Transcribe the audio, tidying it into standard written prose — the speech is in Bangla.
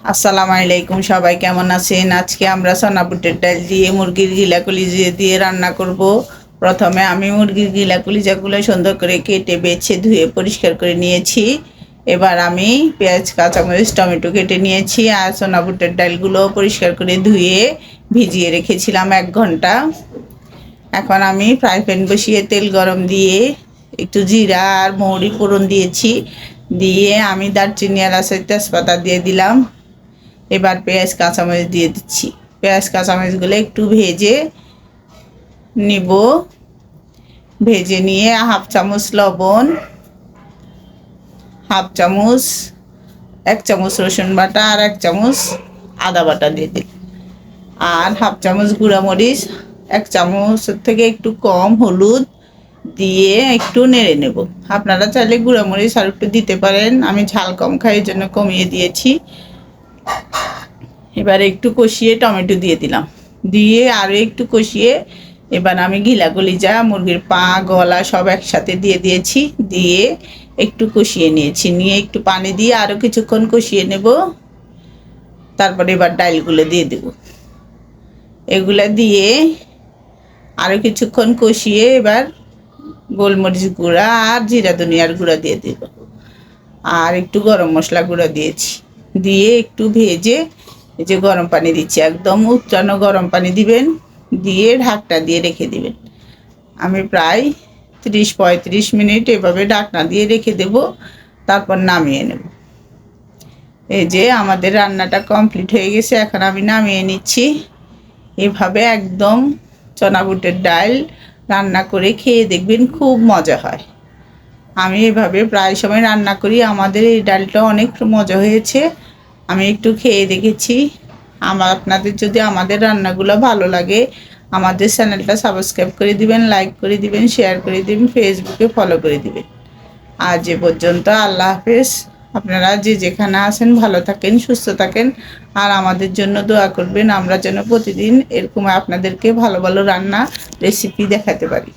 আসসালামু আলাইকুম, সবাই কেমন আছেন? আজকে আমরা চনা বুটের ডাল দিয়ে মুরগির গিলা কলিজা দিয়ে রান্না করব। প্রথমে আমি মুরগির গিলা কলিজাগুলো সুন্দর করে কেটে বেছে ধুয়ে পরিষ্কার করে নিয়েছি। এবার আমি পেঁয়াজ, কাঁচামরিচ, টমেটো কেটে নিয়েছি। আর চনা বুটের ডালগুলো পরিষ্কার করে ধুয়ে ভিজিয়ে রেখেছিলাম 1 ঘন্টা। এখন আমি ফ্রাই প্যান বসিয়ে তেল গরম দিয়ে একটু জিরা আর মৌরি ফোড়ন দিয়েছি। দিয়ে আমি দারচিনি, এলাচ, তেজপাতা দিয়ে দিলাম। এবার পেঁয়াজ, কাঁচামরিচ দিয়ে দিচ্ছি। পেঁয়াজ কাঁচামরিচগুলো একটু ভেজে নিব। ভেজে নিয়ে 1/2 চামচ লবণ, 1 চামচ রসুন বাটা আর 1 চামচ আদা বাটা দিয়ে দিই। আর 1/2 চামচ গুঁড়া মরিচ, 1 চামচের থেকে একটু কম হলুদ দিয়ে একটু নেড়ে নেব। আপনারা চাইলে গুঁড়া মরিচ আর একটু দিতে পারেন, আমি ঝাল কম খাই, এই জন্য কমিয়ে দিয়েছি। এবার একটু কষিয়ে টমেটো দিয়ে দিলাম। দিয়ে আরও একটু কষিয়ে এবার আমি গিলা কলিজা, মুরগির পা, গলা সব একসাথে দিয়ে দিয়েছি। দিয়ে একটু কষিয়ে নিয়েছি। নিয়ে একটু পানি দিয়ে আরও কিছুক্ষণ কষিয়ে নেব। তারপরে এবার ডালগুলো দিয়ে দেব। এগুলো দিয়ে আরও কিছুক্ষণ কষিয়ে এবার গোলমরিচ গুঁড়া আর জিরা ধনিয়ার গুঁড়া দিয়ে দেব। আর একটু গরম মশলা গুঁড়া দিয়েছি। দিয়ে একটু ভেজে এই যে গরম পানি দিচ্ছি, একদম উচ্চানো গরম পানি দিবেন। দিয়ে ঢাকনা দিয়ে রেখে দিবেন। আমি প্রায় 30-35 মিনিট এভাবে ঢাকনা দিয়ে রেখে দেব। তারপর নামিয়ে নেব। এই যে আমাদের রান্নাটা কমপ্লিট হয়ে গেছে, এখন আমি নামিয়ে নিচ্ছি। এভাবে একদম চনা বুটের ডাল রান্না করে খেয়ে দেখবেন, খুব মজা হয়। আমি এভাবে প্রায় সময় রান্না করি। আমাদের এই ডালটা অনেক মজা হয়েছে। আমি একটু খেয়ে দেখেছি। আপনাদের যদি আমাদের রান্নাগুলো ভালো লাগে, আমাদের চ্যানেলটা সাবস্ক্রাইব করে দিবেন, লাইক করে দিবেন, শেয়ার করে দিবেন, ফেসবুকে ফলো করে দিবেন। আজ এ পর্যন্ত, আল্লাহ হাফেজ। আপনারা যে যেখানে আছেন ভালো থাকেন, সুস্থ থাকেন। আর আমাদের জন্য দোয়া করবেন, আমরা যেন প্রতিদিন এরকম আপনাদেরকে ভালো ভালো রান্না রেসিপি দেখাতে পারি।